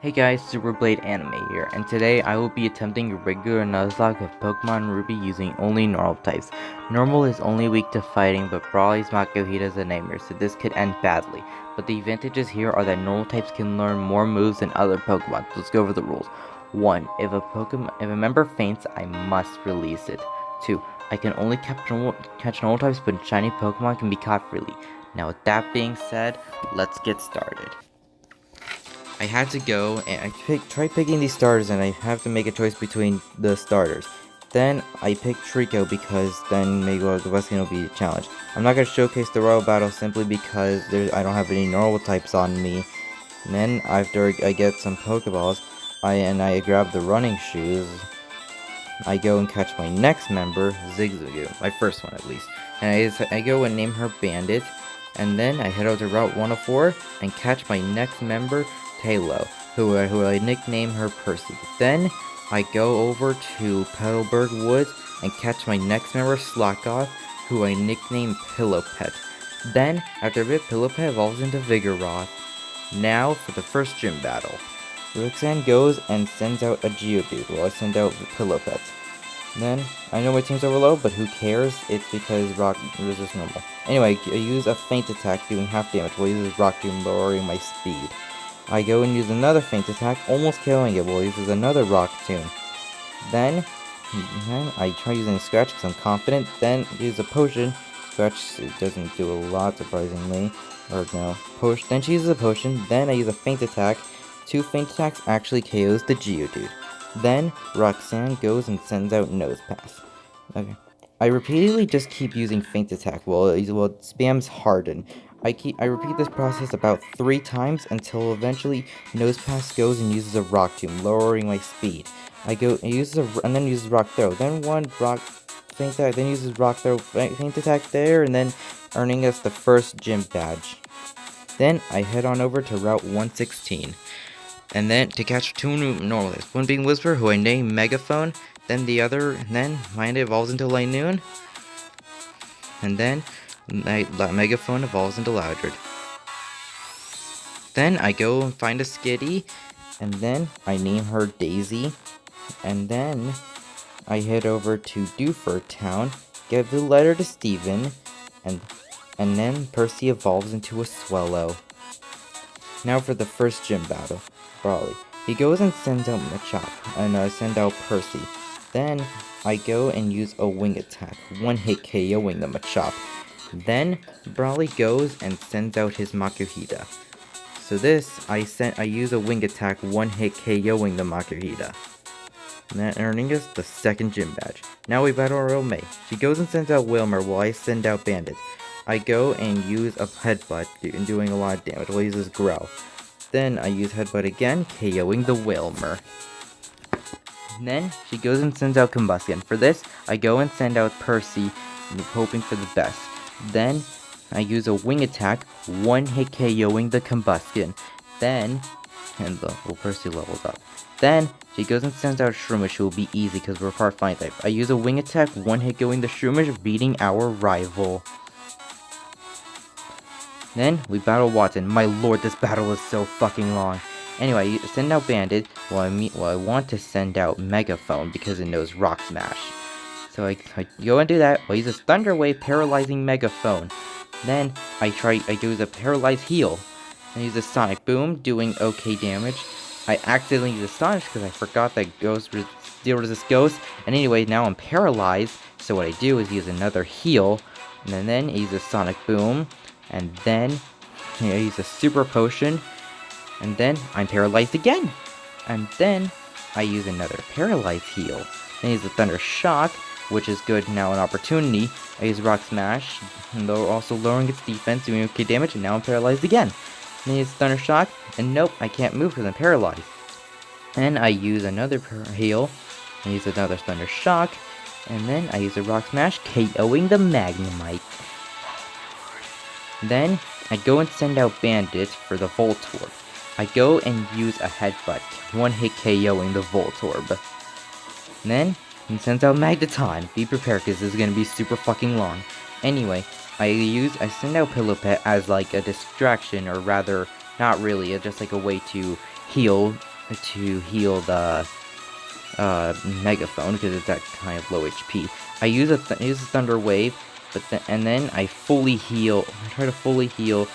Hey guys, Superblade Anime here, and today I will be attempting a regular nuzlocke of Pokemon Ruby using only normal types. Normal is only weak to fighting, but Brawly's Makuhita is a nightmare, so this could end badly. But the advantages here are that normal types can learn more moves than other Pokemon. Let's go over the rules. 1. If a member faints, I must release it. 2. I can only catch normal types, but shiny Pokemon can be caught freely. Now with that being said, let's get started. I had to go and tried picking these starters, and I have to make a choice between the starters. Then I picked Trico because then maybe the rest will be a challenge. I'm not going to showcase the Royal Battle simply because I don't have any normal types on me. And then after I get some Pokeballs, I grab the running shoes. I go and catch my next member, Zigzagoon, my first one at least. And I go and name her Bandit. And then I head over to Route 104 and catch my next member, Halo, who I nickname her Percy. Then I go over to Petalburg Woods and catch my next member, Slockoth, who I nickname Pillowpet. Then, after a bit, Pillowpet evolves into Vigoroth. Now for the first gym battle. Roxanne goes and sends out a Geodude while I send out Pillowpet. Then, I know my team's overload, but who cares? It's because Rock resists normal. Anyway, I use a feint attack doing half damage while I use Rock Tomb lowering my speed. I go and use another feint attack, almost killing it while he uses another Rock Tomb. Then I try using a Scratch because I'm confident. Then use a potion. Scratch doesn't do a lot, surprisingly. Or no, potion. Then she uses a potion. Then I use a feint attack. 2 feint attacks actually KOs the Geodude. Then Roxanne goes and sends out Nosepass. Okay. I repeatedly just keep using feint attack while it spams Harden. I repeat this process about 3 times until eventually Nosepass goes and uses a Rock Tomb, lowering my speed. And then uses Rock Throw. Then one Rock feint attack, then uses Rock Throw feint attack there, and then earning us the first gym badge. Then I head on over to Route 116. And then to catch 2 new normal types. One being Whisper, who I name Megaphone. Then mine evolves into Linoon. And then Megaphone evolves into Loudred. Then I go and find a Skitty, and then I name her Daisy. And then I head over to Dewford Town, give the letter to Steven, and then Percy evolves into a Swellow. Now for the first gym battle, Brawly. He goes and sends out Machop, and I send out Percy. Then I go and use a wing attack, 1-hit KOing the Machop. Then Brawly goes and sends out his Makuhita. So I use a wing attack, 1-hit KOing the Makuhita. And then earning us the second gym badge. Now we battle our old May. She goes and sends out Wilmer while I send out Bandit. I go and use a Headbutt, doing a lot of damage while he uses Growl. Then I use Headbutt again, KOing the Wilmer. Then she goes and sends out Combustion. For this, I go and send out Percy, hoping for the best. Then I use a wing attack, 1-hit KOing the Combustion. Then, Percy levels up. Then she goes and sends out Shroomish, who will be easy because we're part Fine type. I use a wing attack, 1-hit KOing the Shroomish, beating our rival. Then we battle Watson. My lord, this battle is so fucking long. Anyway, I send out Bandit while I want to send out Megaphone because it knows Rock Smash. So I go and do that. I use a Thunder Wave, paralyzing Megaphone. Then I do the Paralyze Heal. I use a Sonic Boom, doing okay damage. I accidentally use Astonish because I forgot that Steel Resist Ghost. And anyway, now I'm paralyzed. So what I do is use another Heal. And then I use a Sonic Boom. And then I use a Super Potion. And then I'm paralyzed again. And then I use another Paralyze Heal. Then I use the Thunder Shock, which is good now an opportunity. I use Rock Smash, also lowering its defense, doing okay damage, and now I'm paralyzed again. Then I use Thunder Shock, and nope, I can't move because I'm paralyzed. Then I use another heal, I use another Thunder Shock, and then I use a Rock Smash, KOing the Magnemite. Then I go and send out Bandit for the Voltorb. I go and use a Headbutt, 1-hit KOing the Voltorb. Then he sends out Magneton. Be prepared because this is going to be super fucking long. Anyway, I send out Pillowpet as like a distraction, or rather, not really, it's just like a way to heal to heal the megaphone because it's at kind of low HP. I use a thunder wave, and then I fully heal. I try to fully heal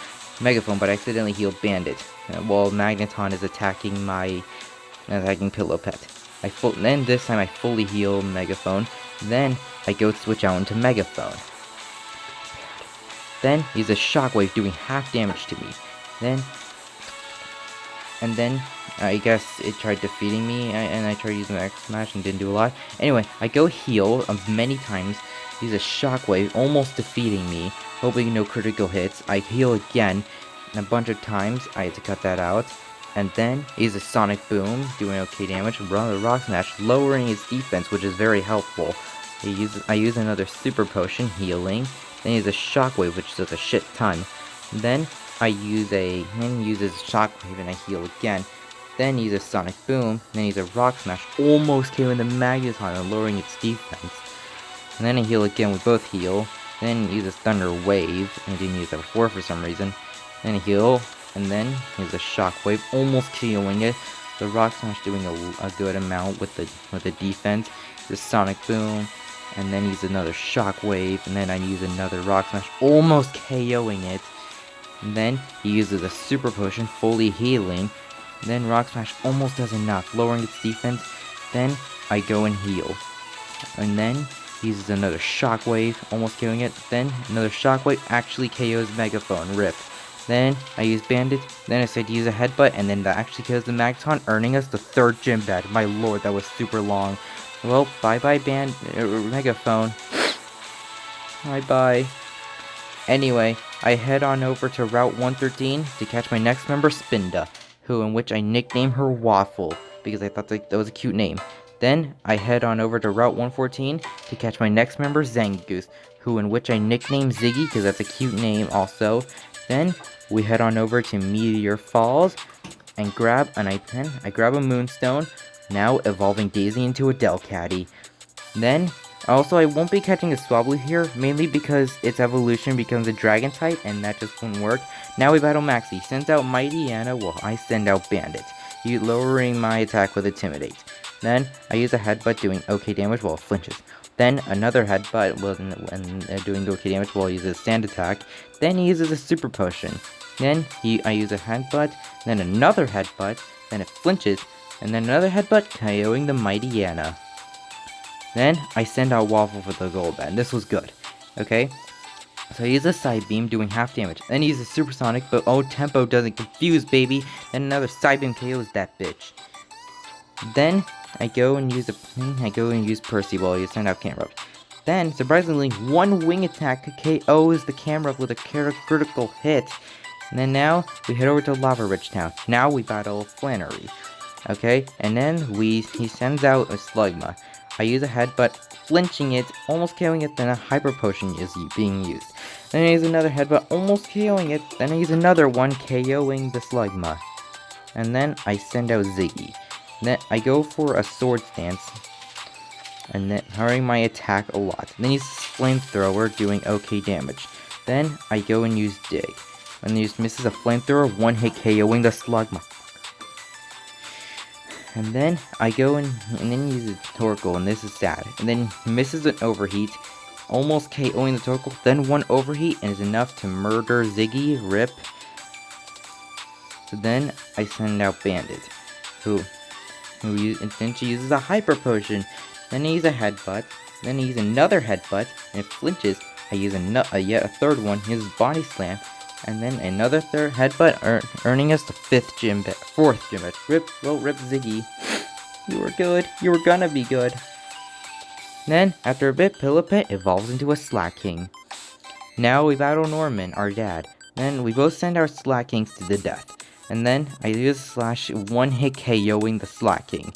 megaphone, but I accidentally heal bandit while magneton is attacking pillow pet. Then this time I fully heal megaphone. Then I go switch out into megaphone. Then use a shockwave doing half damage to me. Then I guess it tried defeating me, and I tried using X Smash and didn't do a lot. Anyway, I go heal many times, use a shockwave, almost defeating me, hoping no critical hits. I heal again, and a bunch of times, I had to cut that out. And then use a Sonic Boom, doing okay damage, run the Rock Smash, lowering its defense, which is very helpful. I use another Super Potion, healing, then use a Shockwave, which does a shit ton. Then I use a Shockwave and I heal again. Then use a Sonic Boom, then use a Rock Smash, almost killing the Magneton and lowering its defense. And then I heal again, we both heal. Then use a Thunder Wave, and I didn't use that before for some reason. Then I heal, and then use a Shockwave, almost killing it. The Rock Smash doing a good amount with the defense. The Sonic Boom, and then use another Shockwave, and then I use another Rock Smash, almost KOing it. And then he uses a Super Potion, fully healing. Then Rock Smash almost does enough, lowering its defense. Then I go and heal. And then he uses another Shockwave, almost killing it. Then another Shockwave actually KOs Megaphone, rip. Then I use Bandit. Then I said to use a Headbutt, and then that actually kills the Magneton, earning us the 3rd gym badge. My lord, that was super long. Well, bye-bye Megaphone. Bye-bye. Anyway, I head on over to Route 113 to catch my next member, Spinda, in which I nicknamed her Waffle, because I thought that was a cute name. Then I head on over to Route 114 to catch my next member, Zangoose, in which I nicknamed Ziggy, because that's a cute name also. Then we head on over to Meteor Falls and grab a Moonstone, now evolving Daisy into a Delcatty. Then also, I won't be catching a Swablu here, mainly because its evolution becomes a Dragon type, and that just won't work. Now we battle Maxie, sends out Mighty Anna, while I send out Bandit, lowering my attack with Intimidate. Then I use a Headbutt, doing okay damage while it flinches. Then another Headbutt, doing okay damage while he uses Sand Attack. Then he uses a Super Potion. Then I use a Headbutt, then another Headbutt, then it flinches, and then another Headbutt, KOing the Mighty Anna. Then I send out Waffle for the gold band. This was good. Okay? So I use a Side Beam doing half damage. Then he uses Supersonic, but Tempo doesn't confuse, baby. Then another Side Beam KOs that bitch. Then I go and use Percy while you send out Camera. Then, surprisingly, one wing attack KOs the Camera with a critical hit. And then now we head over to Lava Ridge Town. Now we battle Flannery. Okay? And then he sends out a Slugma. I use a Headbutt, flinching it, almost killing it, then a Hyper Potion is being used. Then I use another Headbutt, almost killing it, then I use another one, KOing the Slugma. And then I send out Ziggy. Then I go for a Sword Stance, and then hurrying my attack a lot. Then use Flamethrower, doing okay damage. Then I go and use Dig. When he misses a Flamethrower, one hit KOing the Slugma. And then I go and then use a Torkoal, and this is sad. And then misses an Overheat, almost KOing the Torkoal, then one Overheat, and is enough to murder Ziggy, rip. So then I send out Bandit, and then she uses a Hyper Potion. Then I use a Headbutt, then I use another Headbutt, and it flinches. I use yet a third one, he uses Body Slam, and then another third Headbutt, earning us the 4th gym badge. Rip Ziggy. You were good. You were gonna be good. Then, after a bit, Pillow Pet evolves into a Slacking. Now we battle Norman, our dad. Then we both send our Slackings to the death. And then I use Slash, one hit KOing the Slacking.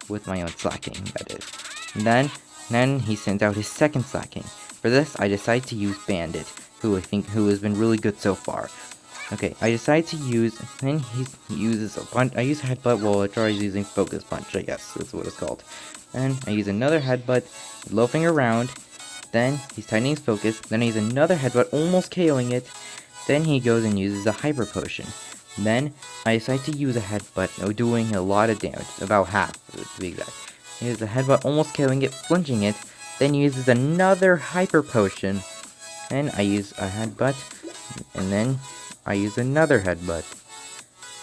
With my own Slacking, that is. And then he sends out his second Slacking. For this, I decide to use Bandit, who has been really good so far. Okay, I decide to use, then he uses a punch. I use a Headbutt while it tries using Focus Punch, I guess that's what it's called. Then I use another Headbutt, loafing around. Then he's tightening his focus. Then I use another Headbutt, almost KOing it. Then he goes and uses a Hyper Potion. Then I decide to use a headbutt, doing a lot of damage, about half to be exact. I use a headbutt, almost killing it, flinching it, then uses another hyper potion. Then I use a headbutt, and then I use another headbutt.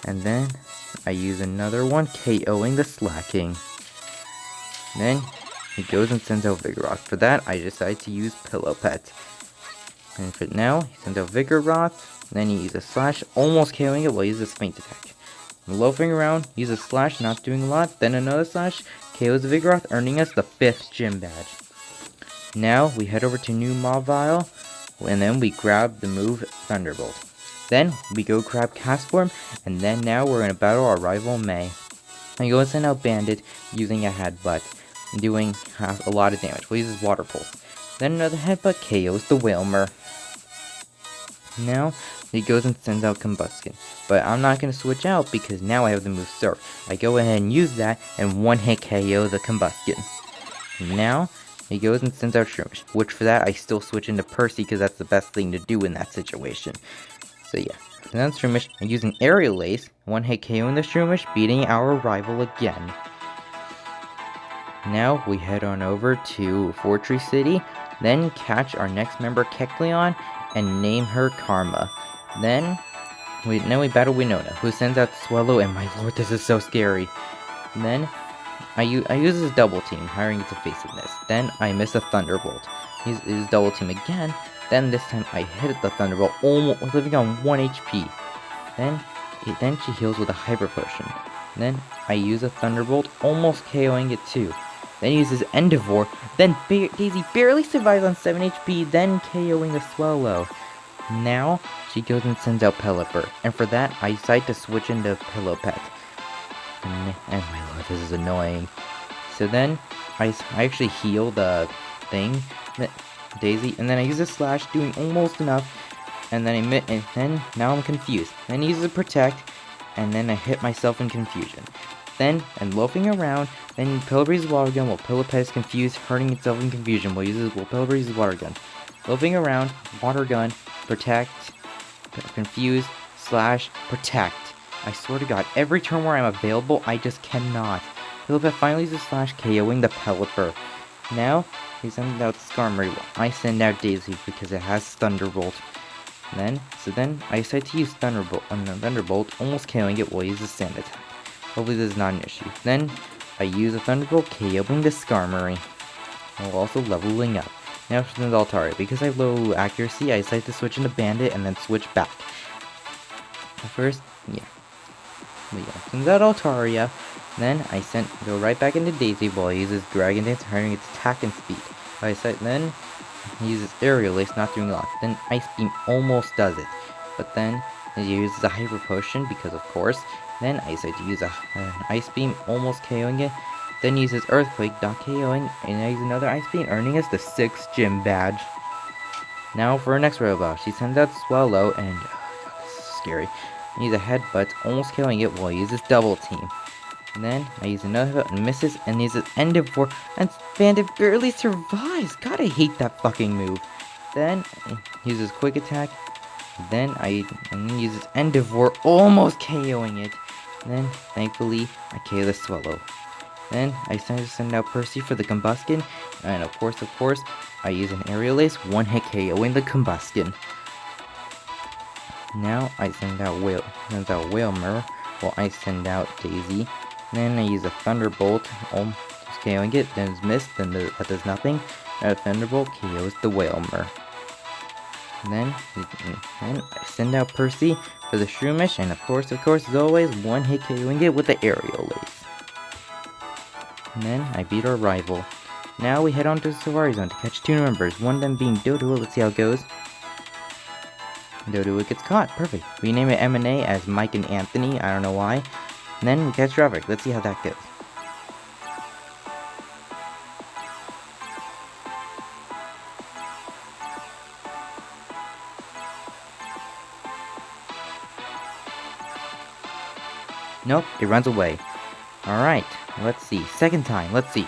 And then I use another one, KOing the slacking. Then he goes and sends out Vigoroth. For that, I decide to use Pillow Pet. And for now, he sends out Vigoroth. Then he uses Slash, almost KOing it while he uses Faint Attack. Loafing around, uses Slash, not doing a lot. Then another Slash, KOs Vigoroth, earning us the 5th gym badge. Now we head over to New Mavile, and then we grab the move Thunderbolt. Then we go grab Castform, and then now we're gonna battle our rival May. I go and send out Bandit using a headbutt, doing a lot of damage. We'll use his Water Pulse. Then another headbutt KOs the Whalmer. Now he goes and sends out Combustion, but I'm not gonna switch out because now I have the move Surf. I go ahead and use that and one-hit KO the Combustion. Now he goes and sends out Shroomish, which for that I still switch into Percy because that's the best thing to do in that situation. So yeah, and then Shroomish, and using Aerial Ace, one-hit KOing the Shroomish, beating our rival again. Now we head on over to Fortree City, then catch our next member Kecleon, and name her Karma. Then we battle Winona, who sends out Swallow, and my lord, this is so scary. Then I use his double team, hiring it to Evasiveness. Then I miss a Thunderbolt. He's double team again. Then this time I hit the Thunderbolt, almost living on 1 HP. Then she heals with a Hyper Potion. Then I use a Thunderbolt, almost KOing it too. Then he uses Endeavor. Then Daisy barely survives on 7 HP, then KOing the Swallow. Now she goes and sends out Pelipper, and for that I decide to switch into Pillow Pet. And my lord, this is annoying. So then I actually heal the thing, Daisy, and then I use a Slash, doing almost enough, and then now I'm confused. Then he uses a Protect, and then I hit myself in confusion. Then I'm loafing around, then Pelipper uses Water Gun while Pillow Pet is confused, hurting itself in confusion while Pelipper uses Water Gun. Loafing around, Water Gun, Protect, Confuse, Slash, Protect. I swear to god, every turn where I'm available, I just cannot. Pillow Pet finally uses Slash, KOing the Pelipper. Now, he sends out Skarmory. I send out Daisy because it has Thunderbolt. So then I decide to use Thunderbolt, almost KOing it while he uses Sand Attack. Hopefully this is not an issue. Then I use a Thunderbolt, KOing the Skarmory, while also leveling up. Now she sends Altaria. Because I have low accuracy, I decide to switch into Bandit and then switch back. First, sends out Altaria. Then I go right back into Daisy while he uses Dragon Dance, hurting its attack and speed. Then he uses Aerial Ace, not doing a lot. Then Ice Beam almost does it, but then he uses a Hyper Potion because of course. Then I decide to use an Ice Beam, almost KOing it. Then uses Earthquake, not KOing, and I use another Ice Beam, earning us the 6th gym badge. Now for our next robot, she sends out Swallow, and oh god, this is scary. I use a Headbutt, almost killing it while he uses Double Team. And then I use another Headbutt and misses, and uses Endeavor, and Bandit barely survives. God, I hate that fucking move. Then he uses Quick Attack. Then uses Endeavor, almost KOing it. Then, thankfully, I KO the Swallow. Then, I send out Percy for the Combustion, and of course, I use an Aerial Ace, one-hit KOing the Combustion. Now, I send out Whalmer, while I send out Daisy. Then, I use a Thunderbolt, almost KOing it, then it's missed, then that does nothing. And a Thunderbolt KOs the Whalmer. Then I send out Percy for the Shroomish, and of course, as always, one-hit KOing it with the Aerial Ace. And then I beat our rival. Now we head on to the Safari Zone to catch 2 members, one of them being Doduo. Let's see how it goes. Doduo gets caught. Perfect. We name it M&A as Mike and Anthony. I don't know why. And then we catch Traffic. Let's see how that goes. Nope, it runs away. Alright, let's see. Second time, let's see.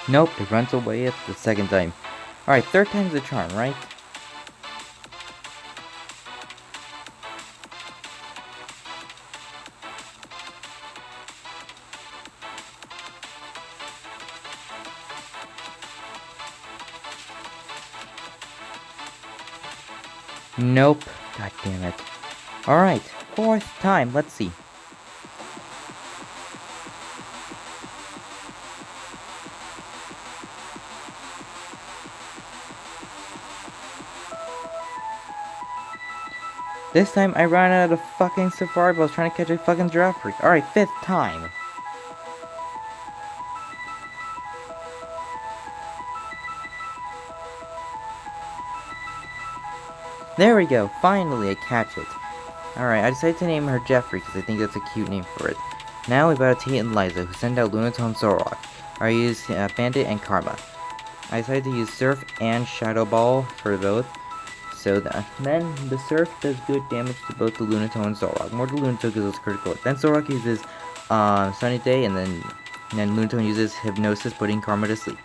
Nope, it runs away at the second time. Alright, third time's the charm, right? Nope. God damn it. Alright, fourth time, let's see. This time I ran out of fucking safari balls trying to catch a fucking giraffe freak. Alright, fifth time. There we go, finally I catch it. Alright, I decided to name her Jeffrey because I think that's a cute name for it. Now we battle Tate and Liza, who send out Lunatone Zoroark. I use Bandit and Karma. I decided to use Surf and Shadow Ball for both. So then the Surf does good damage to both the Lunatone and Zoroark. More to Lunatone gives us critical. Then Zoroark uses Sunny Day, and then Lunatone uses Hypnosis, putting Karma to sleep.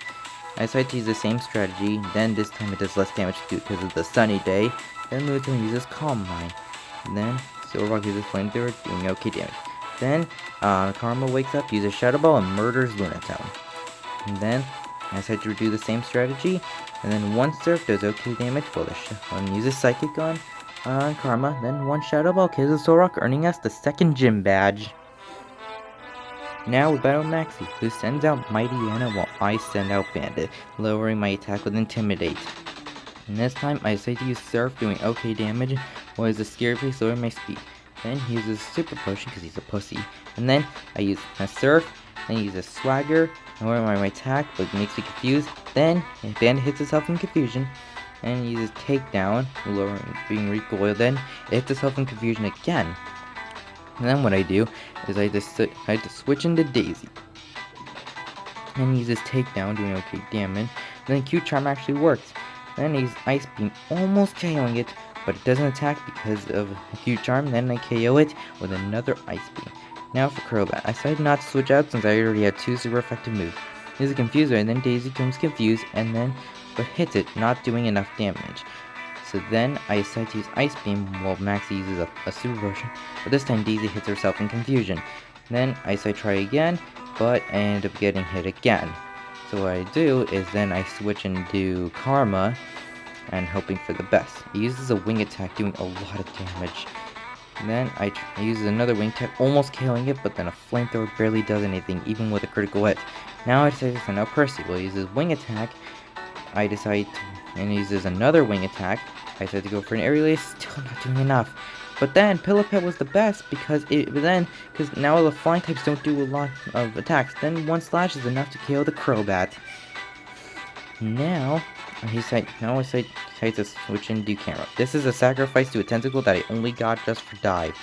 I decided to use the same strategy, then this time it does less damage too because of the Sunny Day. Then Lunatone uses Calm Mind. Then Zoroark uses Flamethrower, doing okay damage. Then Karma wakes up, uses Shadow Ball, and murders Lunatone. And then I decided to do the same strategy, and then one Surf does okay damage while the uses Psychic on Karma. Then one Shadow Ball kills the Zoroark, earning us the second gym badge. Now we battle Maxie, who sends out Mighty Anna while I send out Bandit, lowering my attack with Intimidate. And this time I decide to use Surf, doing okay damage, while he's a scary face lowering my speed. Then he uses Super Potion because he's a pussy. And then I use a Surf, then he uses Swagger, lowering my attack, but makes me confused. Then Bandit hits itself in confusion, and he uses Takedown, lowering being recoiled. Then it hits itself in confusion again. And then what I do is I had to switch into Daisy. And he uses Takedown, doing okay damage. And then Q-Charm actually works. Then he's Ice Beam, almost KOing it, but it doesn't attack because of Q-Charm. Then I KO it with another Ice Beam. Now for Crobat, I decided not to switch out since I already had two super effective moves. He's a Confuser, and then Daisy becomes confused, but hits it, not doing enough damage. So then I decide to use Ice Beam while Maxie uses a Super Potion, but this time Daisy hits herself in confusion. Then I decide to try again, but I end up getting hit again. So what I do is then I switch into Karma, and hoping for the best. He uses a Wing Attack, doing a lot of damage. And then I use another Wing Attack, almost killing it, but then a Flamethrower barely does anything, even with a critical hit. Now I decide to send out Percy. Well, he uses Wing Attack, and he uses another Wing Attack. I decided to go for an Aerial Ace, still not doing enough. But then Pillipet was the best because now the flying types don't do a lot of attacks. Then one slash is enough to KO the Crobat. Now I decide to switch into Camera. This is a sacrifice to a tentacle that I only got just for dive.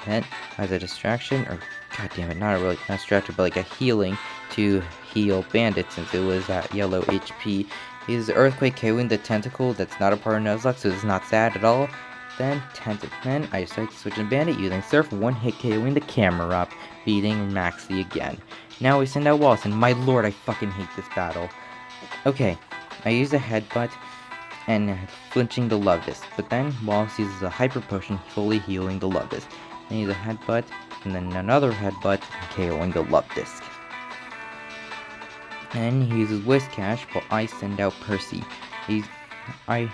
Then as a distraction, or god damn it, not a distraction, but like a healing to heal Bandit since it was at yellow HP. He uses Earthquake, KOing the tentacle that's not a part of Nuzlocke, so it's not sad at all. Then I decide to switch in Bandit using Surf, one hit KOing the Camera up, beating Maxie again. Now we send out Wallace, and my lord, I fucking hate this battle. Okay, I use a Headbutt and flinching the Love Disc, but then Wallace uses a Hyper Potion, fully healing the Love Disc. Then he uses a Headbutt, and then another Headbutt, KOing the Love Disc. And he uses Whiscash while I send out Percy. I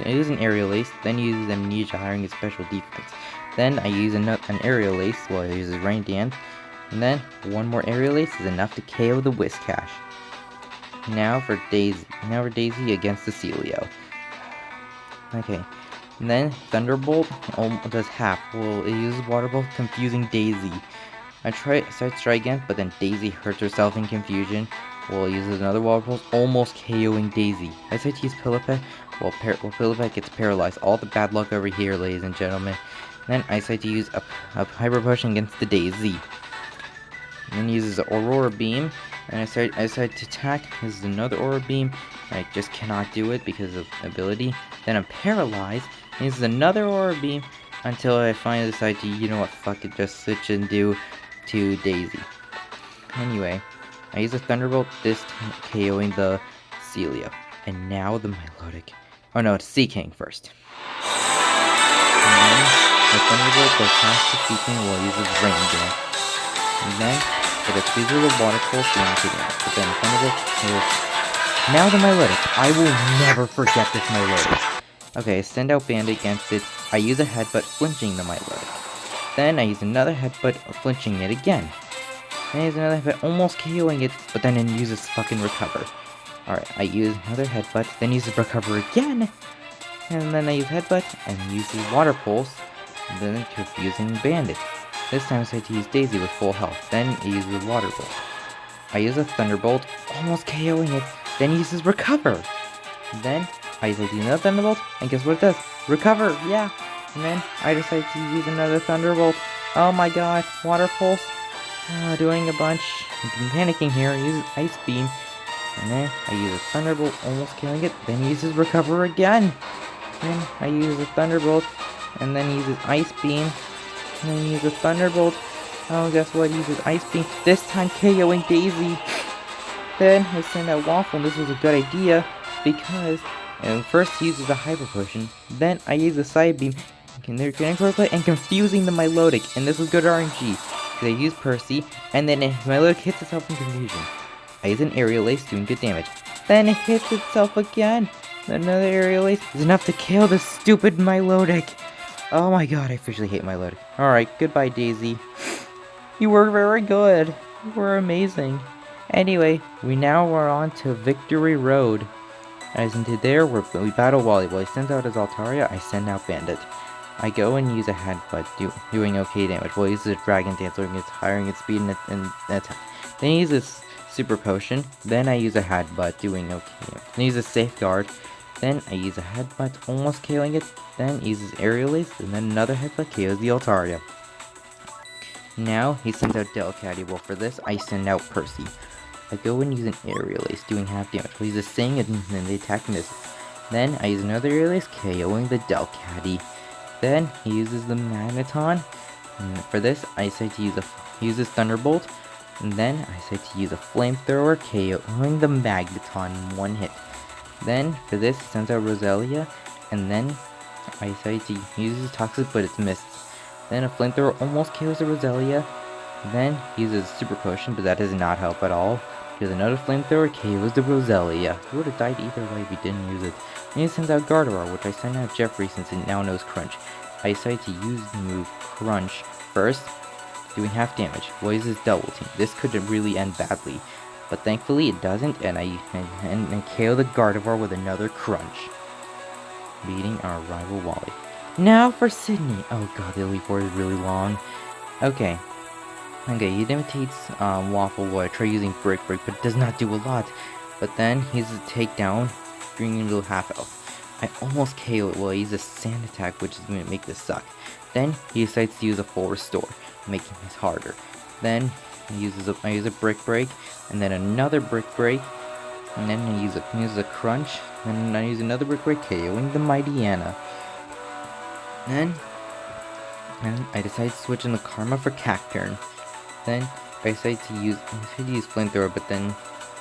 use an Aerial Ace, then he uses Amnesia, hiring his special defense. Then I use an Aerial Ace while he uses Rain Dance, and then one more Aerial Ace is enough to KO the Whiscash. Now for Daisy against the Celio. Okay, and then Thunderbolt does half. Well, it uses Water Ball, confusing Daisy. I start to try again, but then Daisy hurts herself in confusion. Well, it uses another Water Pulse, almost KOing Daisy. I decide to use Pillipet, while Pillipet gets paralyzed. All the bad luck over here, ladies and gentlemen. Then I decide to use a Hyper Potion against the Daisy. And then he uses an Aurora Beam, and I decide to attack. This is another Aurora Beam, and I just cannot do it because of ability. Then I'm paralyzed, and this is another Aurora Beam, until I finally decide to, you know what, fuck it, just switch and do to Daisy. Anyway, I use a Thunderbolt, this time KOing the Celio. And now the Milotic. Oh no, it's Sea King first. And then the Thunderbolt goes past the Sea King while it uses Rain Dance. And then it squeezes the Water Pulse down to damage. But then the Thunderbolt is... Now the Milotic. I will never forget this Milotic. Okay, send out Bandit against it. I use a Headbutt, flinching the Milotic. Then I use another Headbutt, flinching it again. Then I use another Headbutt, almost KOing it, but then it uses fucking Recover. Alright, I use another Headbutt, then uses Recover again. And then I use Headbutt, and uses Water Pulse, and then confusing Bandit. This time I decide to use Daisy with full health, then it uses Water Pulse. I use a Thunderbolt, almost KOing it, then it uses Recover. Then I use another Thunderbolt, and guess what it does? Recover, yeah! And then I decide to use another Thunderbolt. Oh my god, Water Pulse. Doing a bunch. I'm panicking here. I use Ice Beam. And then I use a Thunderbolt, almost killing it. Then he uses Recover again. Then I use a Thunderbolt. And then he uses Ice Beam. And then he uses Thunderbolt. Oh, guess what? He uses Ice Beam. This time KOing Daisy. Then I send out Waffle, and this was a good idea. Because first he uses a Hyper Potion. Then I use a Side Beam. And they're getting Core and confusing the Milotic. And this is good RNG. I use Percy, and then Milotic hits itself in confusion. I use an Aerial Ace, doing good damage. Then it hits itself again. Another Aerial Ace is enough to kill this stupid Milotic. Oh my god, I officially hate Milotic. Alright, goodbye Daisy. You were very good. You were amazing. Anyway, we now are on to Victory Road. As into there, we battle Wally. While he sends out his Altaria, I send out Bandit. I go and use a Headbutt, doing okay damage. Well, he uses a Dragon Dance, so it's hiring its speed and attack. Then he uses Super Potion. Then I use a Headbutt, doing okay damage. Then he uses Safeguard. Then I use a Headbutt, almost killing it. Then he uses Aerial Ace, and then another Headbutt KOs the Altaria. Now he sends out Delcatty. Well, for this, I send out Percy. I go and use an Aerial Ace, doing half damage. Well, he uses Sing, and then the attack misses. Then I use another Aerial Ace, KOing the Delcatty. Then he uses the Magneton, and for this I say to use he uses Thunderbolt, and then I say to use a Flamethrower, KOing the Magneton in one hit. Then for this he sends out Roselia, and then I say to use Toxic, but it's missed. Then a Flamethrower almost kills the Roselia. Then he uses Super Potion, but that does not help at all. He has another Flamethrower, KOs the Roselia. He would have died either way if he didn't use it. Then he sends out Gardevoir, which I send out Jeffrey since it now knows Crunch. I decided to use the move Crunch first, doing half damage. Well, he uses Double Team. This could really end badly, but thankfully it doesn't, and I KO the Gardevoir with another Crunch, beating our rival Wally. Now for Sydney. Oh god, the Elite Four is really long. Okay, he imitates Waffle Boy. I try using Brick, but it does not do a lot. But then he uses Takedown, bringing him to half health. I almost KO it. Well, he uses Sand Attack, which is going to make this suck. Then he decides to use a Full Restore, making this harder. Then he I use a Brick Break, and then another Brick Break, and then I use a Crunch, and I use another Brick Break, KOing the Mighty Anna. Then I decide to switch in the Karma for Cacturn. Then I decide to use Flamethrower, but then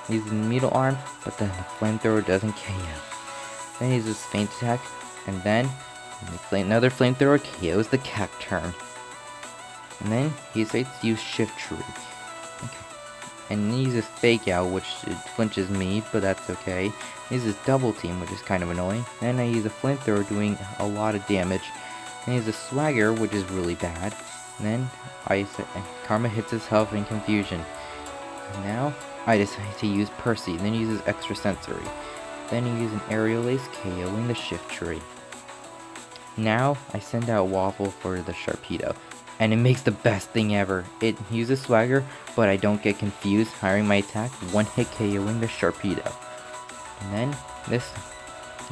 use Needle Arm, but then the Flamethrower doesn't KO. Then he uses Faint Attack, and then another Flamethrower KOs the Cacturn. And then he decides to use Shift Tree. Okay. And he uses Fake Out, which flinches me, but that's okay. He uses Double Team, which is kind of annoying. Then I use a Flamethrower doing a lot of damage. Then he uses Swagger, which is really bad. And then Karma hits his health in confusion. And now I decide to use Percy, then he uses Extra Sensory. Then he uses an Aerial Ace, KOing the Shift Tree. Now I send out Waffle for the Sharpedo, and it makes the best thing ever. It uses Swagger, but I don't get confused, hiring my attack, one hit KOing the Sharpedo.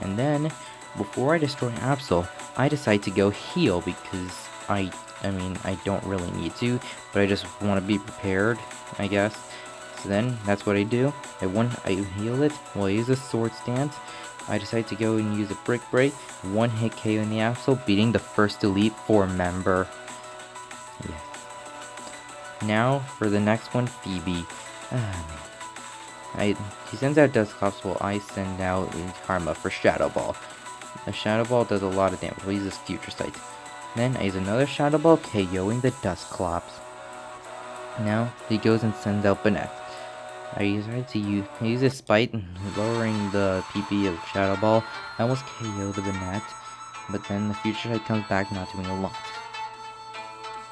And then before I destroy Absol, I decide to go heal because I don't really need to, but I just want to be prepared, I guess. So then, that's what I do. I heal it. Well, I use a Sword Stance. I decide to go and use a Brick Break. One hit KO in the Absol, beating the first Elite Four member. Yes. Now, for the next one, Phoebe. He sends out Dusclops while I send out Karma for Shadow Ball. The Shadow Ball does a lot of damage. We'll use this Future Sight. Then I use another Shadow Ball, KOing the Dusclops. Now he goes and sends out Banette. I use his Spite, lowering the PP of Shadow Ball. I almost KO the Banette, but then the Future Sight comes back, not doing a lot.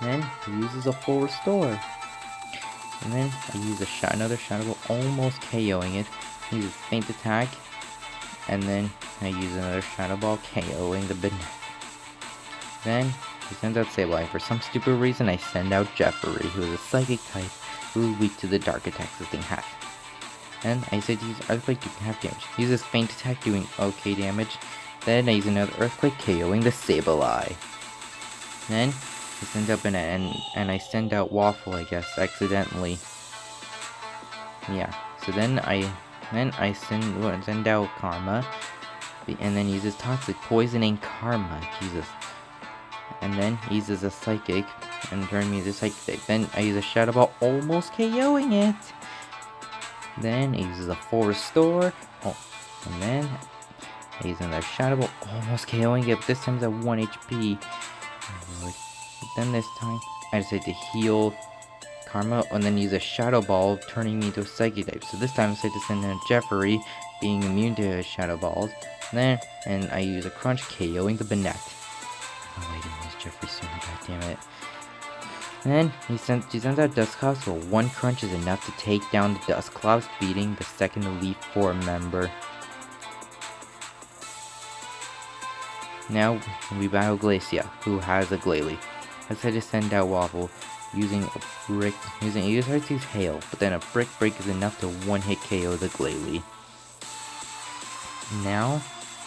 Then he uses a full Restore. And then I use another Shadow Ball, almost KOing it. He uses Faint Attack. And then I use another Shadow Ball, KOing the Banette. Then he sends out Sableye. For some stupid reason, I send out Jeffrey, who is a Psychic type, who is weak to the Dark attacks this thing has. And I said to use Earthquake doing half damage. He uses Faint Attack doing okay damage. Then I use another Earthquake, KOing the Sableye. Then he sends out Banette, and I send out Waffle, I guess, accidentally. Yeah, so then I send out Karma, and then uses Toxic, poisoning Karma, Jesus. And then he uses a Psychic, and turn me into Psychic. Then I use a Shadow Ball, almost KOing it. Then he uses a full Restore, and then I use another Shadow Ball, almost KOing it, but this time it's at 1 HP. But then this time, I decide to heal Karma, and then use a Shadow Ball, turning me into a Psychic type. So this time I decide to send in Jeffrey, being immune to Shadow Balls. And I use a Crunch, KOing the Banette. Oh wait, I used Jeffrey sooner, goddammit. And then he sends out Dusclops, so one Crunch is enough to take down the Dusclops, beating the second Elite Four member. Now we battle Glacier, who has a Glalie. I decided to send out Waffle, using a brick. He starts to use Hail, but then a Brick Break is enough to one-hit KO the Glalie.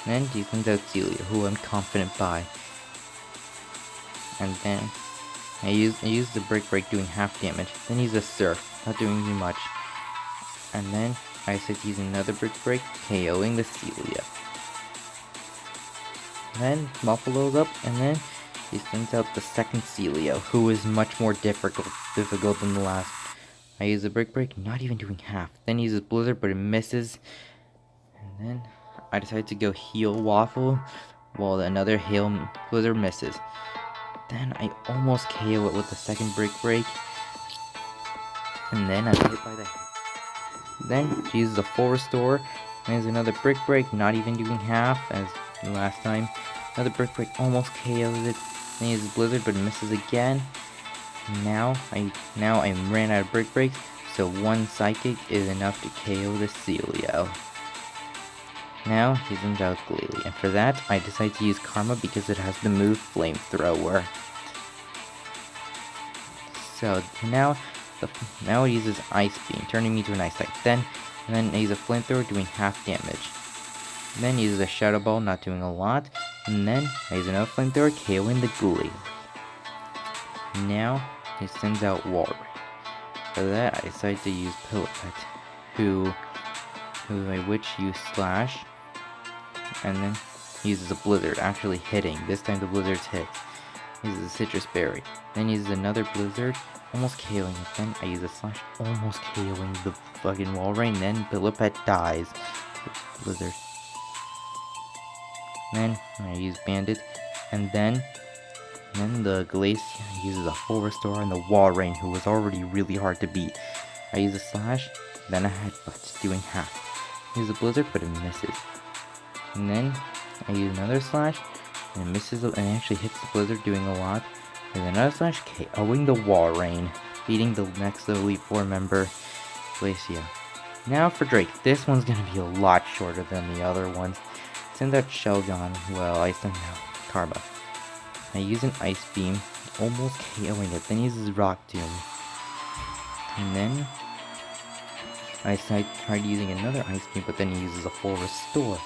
Then he sends out Celia, who I'm confident by. And then I use the Brick Break doing half damage. Then use a Surf, not doing too much. And then I said to use another Brick Break, KOing the Celia. Then Buffalo's up, and then he sends out the second Celia, who is much more difficult than the last. I use a Brick Break, not even doing half. Then he uses Blizzard, but it misses. And then I decide to go heal Waffle, while another Hail Blizzard misses. Then I almost KO it with the second Brick Break. And then I'm hit by the hit. Then she uses a full Restore. And there's another Brick Break, not even doing half as the last time. Another Brick Break almost KOs it. Then he uses Blizzard, but it misses again. Now I ran out of Brick Breaks, so one Psychic is enough to KO the Celio. Now he sends out Glalie, and for that I decide to use Karma because it has the move Flamethrower. So now it uses Ice Beam, turning me to an Ice type. Then I use a Flamethrower doing half damage. Then he uses a Shadow Ball, not doing a lot. And then I use another Flamethrower, KOing the Glalie. Now he sends out Wall Ray. For that I decide to use Pillow Pet, who I which use Slash. And then he uses a Blizzard, actually hitting. This time the Blizzard's hit. He uses a Citrus Berry. Then he uses another Blizzard, almost KOing it. Then I use a Slash, almost KOing the fucking Wall Ray. And then Pillow Pet dies. Blizzard. Then I use Bandit. And then the Glacier uses a full Restore on the Wall Rain, who was already really hard to beat. I use a Slash, then a Headbutt, doing half. I use a Blizzard, but it misses. And then I use another Slash, and it misses, and it actually hits the Blizzard, doing a lot. And then another Slash, KOing the Wall Rain, beating the next Elite Four member, Glacier. Now for Drake, this one's gonna be a lot shorter than the other ones. Send out Shelgon, well, I send out Karma. I use an Ice Beam, almost KOing it, then he uses Rock Tomb. And then I tried using another Ice Beam, but then he uses a full Restore.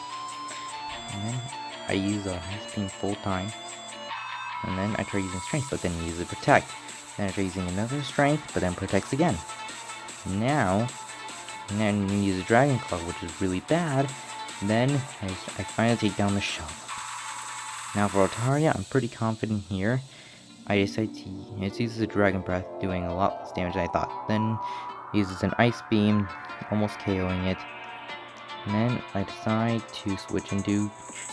And then I use a Ice Beam full time. And then I try using Strength, but then he uses Protect. Then I try using another Strength, but then Protects again. And then he uses Dragon Claw, which is really bad. Then I finally take down the Shell. Now for Otaria, I'm pretty confident here. I decide to use the Dragon Breath, doing a lot less damage than I thought. Then uses an Ice Beam, almost KOing it. And then I decide to switch into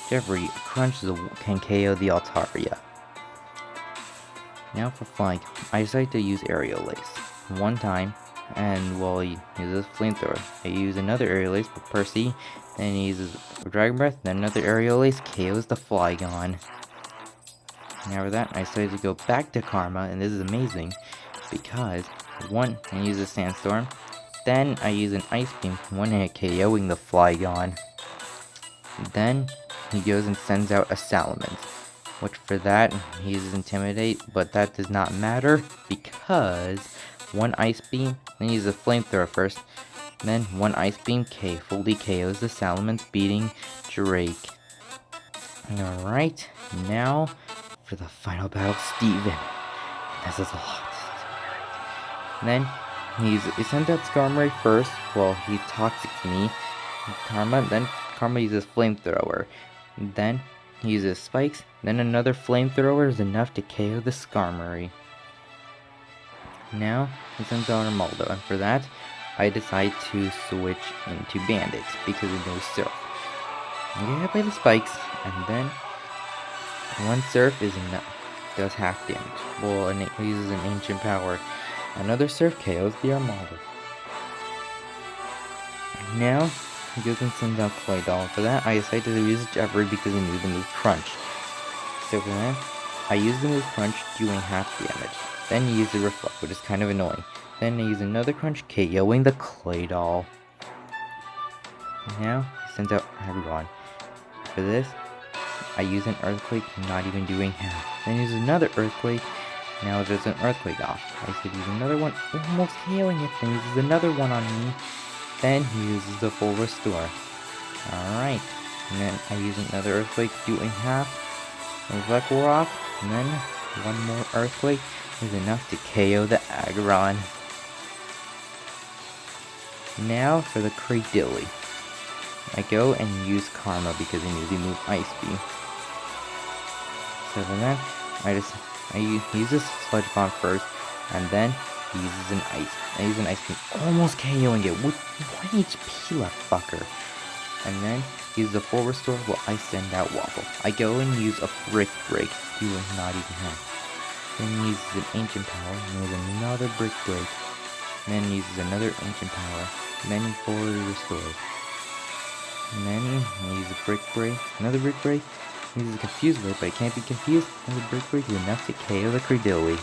Jeffrey. Crunch can KO the Altaria. Now for flying, I decide to use Aerial Ace one time, and while he uses Flamethrower, I use another Aerial Ace with Percy, then he uses Dragon Breath, then another Aerial Ace KOs the Flygon. Now for that, I decided to go back to Karma, and this is amazing, because I use a Sandstorm, then I use an Ice Beam, one-hit KOing the Flygon. Then he goes and sends out a Salamence, which for that, he uses Intimidate, but that does not matter, because one Ice Beam, then he uses a Flamethrower first, then one Ice Beam fully KOs the Salamence, beating Drake. Alright, now for the final battle, Steven. This is a lot. Then he sends out Skarmory first while he Toxic me. Then Karma uses Flamethrower. Then he uses Spikes. Then another Flamethrower is enough to KO the Skarmory. Now he sends out Armaldo, and for that I decide to switch into Bandit because it knows Surf. I get hit by the Spikes, and then one Surf does half damage. Well, it uses an Ancient Power. Another Surf KOs the Armaldo. Now he goes and sends out Claydol. For that, I decided to use Jeffrey because he knew the move Crunch. So for that, I use the move Crunch, doing half damage. Then you use the Reflect, which is kind of annoying. Then I use another Crunch, KOing the Claydol. Now he sends out Aggron. For this, I use an Earthquake, not even doing half. Then use another Earthquake. Now there's an Earthquake off. I said use another one, almost KOing it. Then uses another one on me. Then he uses the full Restore. Alright. And then I use another Earthquake, doing half. Reflect wore off. And then one more Earthquake is enough to KO the Aggron. Now for the Cradilly. I go and use Karma because I knew they move Ice Beam. So for that, I use this Sludge Bomb first, and then he uses an Ice. I use an Ice Beam, almost KOing it with 1 HP left, fucker. And then use the full Restore while I send out Waffle. I go and use a Brick Break, doing not even half. Then he uses an Ancient Power, and uses another Brick Break. Then he uses another Ancient Power. Then he fully restores. And then he uses a Brick Break, another Brick Break. He uses a Confuse Break, but it can't be confused. Another Brick Break is enough to KO the Cradilly.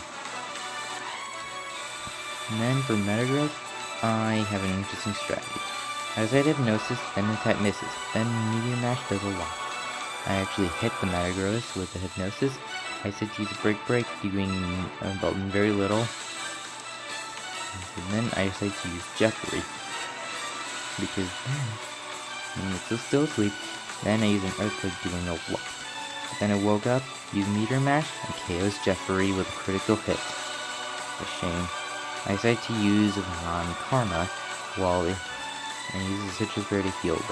And then for Metagross, I have an interesting strategy. As I Hypnosis, then the attack misses. Then Meteor Mash does a lot. I actually hit the Metagross with the Hypnosis. I said to use a Brick Break, doing about very little. And then I decided to use Jeffrey, because then it's still asleep. Then I use an Earthquake, doing a lot. Then I woke up, use Meteor Mash, and KOs Jeffrey with a critical hit. A shame. I decided to use Karma while and use the Citrus Berry to heal it.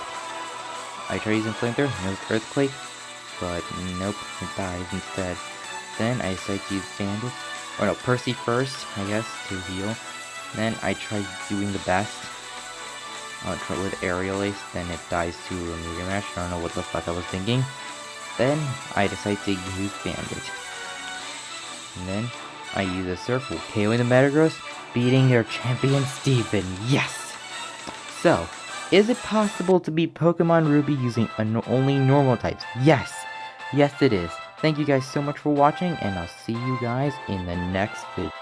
I try using Flamethrower, no Earthquake, but nope, it dies instead. Then I decide to use Bandit, or no, Percy first, I guess, to heal. Then I try doing the best. I'll try with Aerial Ace, then it dies to a Meteor Mash. I don't know what the fuck I was thinking. Then I decide to use Bandit. And then I use a Surf, KOing the Metagross, beating their champion Steven. Yes! So, is it possible to beat Pokemon Ruby using only normal types? Yes! Yes it is. Thank you guys so much for watching, and I'll see you guys in the next video.